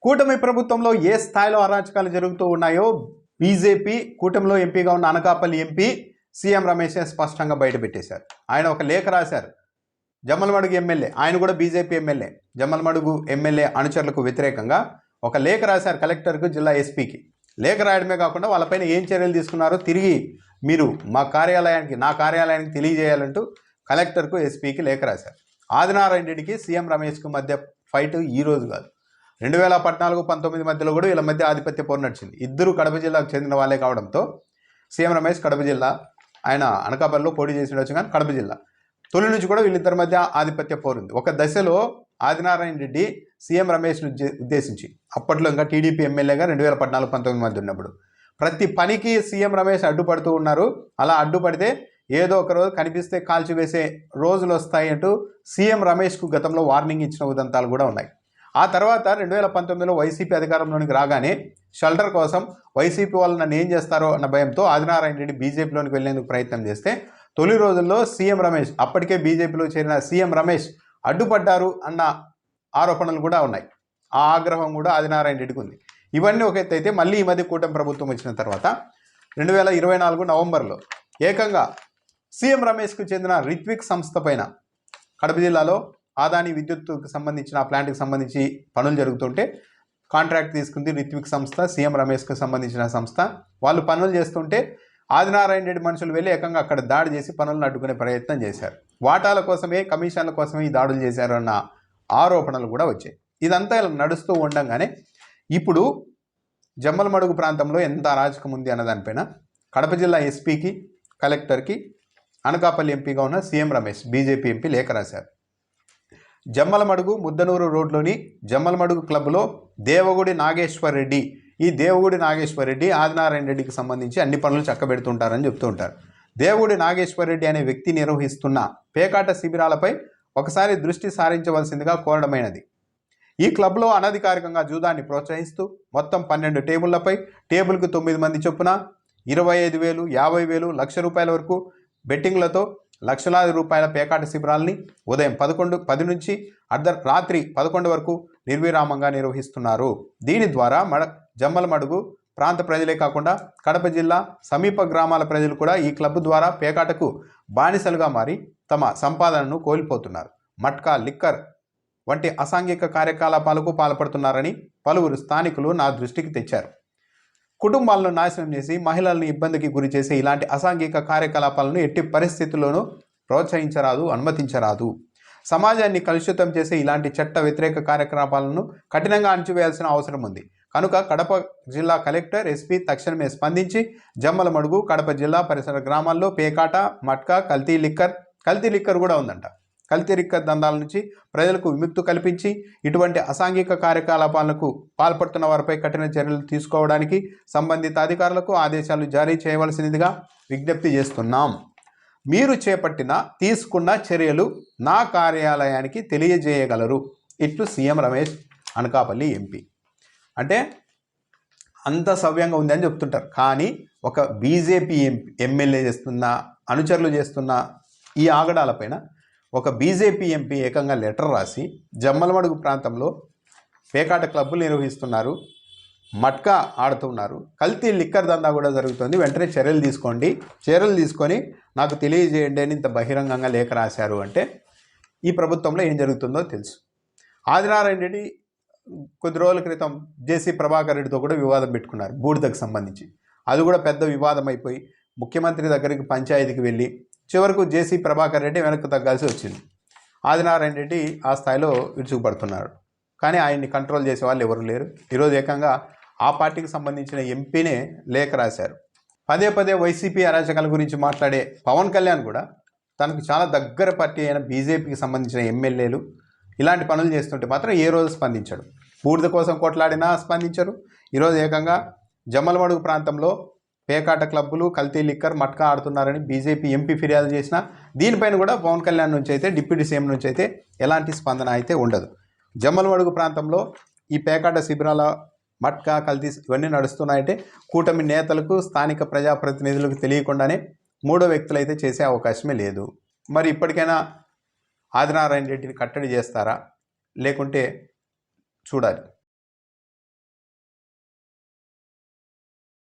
కూటమి ప్రభుత్వంలో ఏ స్థాయిలో అరాచకాలు జరుగుతూ ఉన్నాయో బీజేపీ కూటమిలో ఎంపీగా ఉన్న అనకాపల్లి ఎంపీ సీఎం రమేష్ స్పష్టంగా బయటపెట్టేశారు. ఆయన ఒక లేఖ రాశారు. జమ్మలమడుగు ఎమ్మెల్యే, ఆయన కూడా బీజేపీ ఎమ్మెల్యే, జమ్మలమడుగు ఎమ్మెల్యే అనుచరులకు వ్యతిరేకంగా ఒక లేఖ రాశారు కలెక్టర్కు, జిల్లా ఎస్పీకి. లేఖ రాయడమే కాకుండా వాళ్ళపైన ఏం చర్యలు తీసుకున్నారో తిరిగి మీరు నా కార్యాలయానికి తెలియజేయాలంటూ కలెక్టర్కు, ఎస్పీకి లేఖ రాశారు. ఆదినారాయణ రెడ్డికి సీఎం రమేష్కు మధ్య ఫైట్ ఈ రోజు కాదు, 2014-19 మధ్యలో కూడా వీళ్ళ మధ్య ఆధిపత్య పోరు నడిచింది. ఇద్దరు కడప జిల్లాకు చెందిన వాళ్ళే కావడంతో సీఎం రమేష్ కడప జిల్లా, ఆయన అనకాపల్లిలో పోటీ చేసి ఉండొచ్చు, కానీ కడప జిల్లా తొలి నుంచి కూడా వీళ్ళిద్దరి మధ్య ఆధిపత్య పోరుంది. ఒక దశలో ఆదినారాయణ రెడ్డి సీఎం రమేష్ను ఉద్దేశించి, అప్పట్లో ఇంకా టీడీపీ ఎమ్మెల్యేగా 2014-19 మధ్య ఉన్నప్పుడు ప్రతి పనికి సీఎం రమేష్ అడ్డుపడుతూ ఉన్నారు. అలా అడ్డుపడితే ఏదో ఒక రోజు కనిపిస్తే కాల్చివేసే రోజులు వస్తాయి అంటూ సీఎం రమేష్కు గతంలో వార్నింగ్ ఇచ్చిన ఉదంతాలు కూడా ఉన్నాయి. ఆ తర్వాత 2019లో వైసీపీ అధికారంలోనికి రాగానే షెల్టర్ కోసం వైసీపీ వాళ్ళు నన్ను ఏం చేస్తారో అన్న భయంతో ఆదినారాయణ రెడ్డి బీజేపీలోనికి వెళ్లేందుకు ప్రయత్నం చేస్తే తొలి రోజుల్లో సీఎం రమేష్, అప్పటికే బీజేపీలో చేరిన సీఎం రమేష్ అడ్డుపడ్డారు అన్న ఆరోపణలు కూడా ఉన్నాయి. ఆ ఆగ్రహం కూడా ఆదినారాయణ రెడ్డికి ఉంది. ఇవన్నీ ఒక ఎత్తు అయితే, మళ్ళీ ఈ మధ్య కూటమి ప్రభుత్వం వచ్చిన తర్వాత 2024 నవంబర్లో ఏకంగా సీఎం రమేష్కు చెందిన రిత్విక్ సంస్థ పైన కడప జిల్లాలో ఆదాని విద్యుత్తుకు సంబంధించిన ప్లాంట్కి సంబంధించి పనులు జరుగుతుంటే కాంట్రాక్ట్ తీసుకుంది రిత్విక్ సంస్థ, సీఎం రమేష్కు సంబంధించిన సంస్థ. వాళ్ళు పనులు చేస్తుంటే ఆదినారాయణ రెడ్డి మనుషులు వెళ్ళి ఏకంగా అక్కడ దాడి చేసి పనులను అడ్డుకునే ప్రయత్నం చేశారు. వాటాల కోసమే, కమిషన్ల కోసమే ఈ దాడులు చేశారు అన్న ఆరోపణలు కూడా వచ్చాయి. ఇదంతా ఇలా నడుస్తూ ఉండగానే ఇప్పుడు జమ్మలమడుగు ప్రాంతంలో ఎంత అరాచకం ఉంది అన్న దానిపైన కడప జిల్లా ఎస్పీకి, కలెక్టర్కి అనకాపల్లి ఎంపీగా ఉన్న సీఎం రమేష్ బీజేపీ ఎంపీ లేఖ రాశారు. జమ్మలమడుగు ముద్దనూరు రోడ్లోని జమ్మలమడుగు క్లబ్లో దేవగుడి నాగేశ్వర్ రెడ్డి, ఈ దేవగుడి నాగేశ్వర్ రెడ్డి ఆదినారాయణ రెడ్డికి సంబంధించి అన్ని పనులు చక్కబెడుతుంటారని చెప్తూ ఉంటారు. దేవగుడి నాగేశ్వర్ రెడ్డి అనే వ్యక్తి నిర్వహిస్తున్న పేకాట శిబిరాలపై ఒకసారి దృష్టి సారించవలసిందిగా కోరడమైనది. ఈ క్లబ్లో అనధికారికంగా జూదాన్ని ప్రోత్సహిస్తూ మొత్తం 12 టేబుళ్లపై టేబుల్కు 9 మంది చొప్పున 25,000, 50,000, ₹1,00,000 వరకు బెట్టింగ్లతో లక్షలాది రూపాయల పేకాట శిబిరాల్ని ఉదయం 10 నుంచి రాత్రి 11 వరకు నిర్విరామంగా నిర్వహిస్తున్నారు. దీని ద్వారా జమ్మలమడుగు ప్రాంత ప్రజలే కాకుండా కడప జిల్లా సమీప గ్రామాల ప్రజలు కూడా ఈ క్లబ్ ద్వారా పేకాటకు బానిసలుగా మారి తమ సంపాదనను కోల్పోతున్నారు. మట్కా, లిక్కర్ వంటి అసాంఘిక కార్యకలాపాలకు పాల్పడుతున్నారని పలువురు స్థానికులు నా దృష్టికి తెచ్చారు. కుటుంబాలను నాశనం చేసి మహిళలను ఇబ్బందికి గురి చేసే ఇలాంటి అసాంఘిక కార్యకలాపాలను ఎట్టి పరిస్థితుల్లోనూ ప్రోత్సహించరాదు, అనుమతించరాదు. సమాజాన్ని కలుషితం చేసే ఇలాంటి చట్ట వ్యతిరేక కార్యకలాపాలను కఠినంగా అణచివేయాల్సిన అవసరం ఉంది. కనుక కడప జిల్లా కలెక్టర్, ఎస్పీ తక్షణమే స్పందించి జమ్మలమడుగు, కడప జిల్లా పరిసర గ్రామాల్లో పేకాట, మట్కా, కల్తీ లిక్కర్ కూడా ఉందంట, కల్తీ లిక్కర్ దందాల నుంచి ప్రజలకు విముక్తి కల్పించి ఇటువంటి అసాంఘిక కార్యకలాపాలకు పాల్పడుతున్న వారిపై కఠిన చర్యలు తీసుకోవడానికి సంబంధిత అధికారులకు ఆదేశాలు జారీ చేయవలసిందిగా విజ్ఞప్తి చేస్తున్నాం. మీరు తీసుకున్న చర్యలు నా కార్యాలయానికి తెలియజేయగలరు. ఇట్లు సీఎం రమేష్, అనకాపల్లి ఎంపీ. అంటే అంత సవ్యంగా ఉందని చెప్తుంటారు, కానీ ఒక బీజేపీ ఎమ్మెల్యే చేస్తున్న, అనుచరులు చేస్తున్న ఈ ఆగడాలపైన ఒక బీజేపీ ఎంపీ ఏకంగా లెటర్ రాసి జమ్మలమడుగు ప్రాంతంలో పేకాట క్లబ్బులు నిర్వహిస్తున్నారు, మట్కా ఆడుతున్నారు, కల్తీ లిక్కర్ దందా కూడా జరుగుతుంది, వెంటనే చర్యలు తీసుకొని నాకు తెలియజేయండి అని ఇంత బహిరంగంగా లేఖ రాశారు. అంటే ఈ ప్రభుత్వంలో ఏం జరుగుతుందో తెలుసు. ఆదినారాయణ రెడ్డి కొద్ది రోజుల క్రితం జేసీ ప్రభాకర్ రెడ్డితో కూడా వివాదం పెట్టుకున్నారు బూడిదకు సంబంధించి. అది కూడా పెద్ద వివాదం అయిపోయి ముఖ్యమంత్రి దగ్గరికి పంచాయతీకి వెళ్ళి చివరకు జేసీ ప్రభాకర్ రెడ్డి వెనక్కి తగ్గాల్సి వచ్చింది. ఆదినారాయణ రెడ్డి ఆ స్థాయిలో విరుచుకుపడుతున్నాడు, కానీ ఆయన్ని కంట్రోల్ చేసే వాళ్ళు ఎవరు లేరు. ఈరోజు ఏకంగా ఆ పార్టీకి సంబంధించిన ఎంపీనే లేఖ రాశారు. పదే వైసీపీ అరాచకాల గురించి మాట్లాడే పవన్ కళ్యాణ్ కూడా తనకు చాలా దగ్గర పార్టీ అయిన బీజేపీకి సంబంధించిన ఎమ్మెల్యేలు ఇలాంటి పనులు చేస్తుంటే మాత్రం ఏ రోజు స్పందించడు. బూడిద కోసం కొట్లాడినా స్పందించరు. ఈరోజు ఏకంగా జమ్మలమడుగు ప్రాంతంలో పేకాట క్లబ్బులు, కల్తీ లిక్కర్, మట్కా ఆడుతున్నారని బీజేపీ ఎంపీ ఫిర్యాదు చేసిన దీనిపైన కూడా పవన్ కళ్యాణ్ నుంచి అయితే, డిప్యూటీ సీఎం నుంచి అయితే ఎలాంటి స్పందన అయితే ఉండదు. జమ్మలమడుగు ప్రాంతంలో ఈ పేకాట శిబిరాల, మట్కా, కల్తీ ఇవన్నీ నడుస్తున్నాయంటే కూటమి నేతలకు, స్థానిక ప్రజాప్రతినిధులకు తెలియకుండానే మూడో వ్యక్తులు అయితే చేసే అవకాశమే లేదు. మరి ఇప్పటికైనా ఆదినారాయణ రెడ్డిని కట్టడి చేస్తారా, లేకుంటే చూడాలి.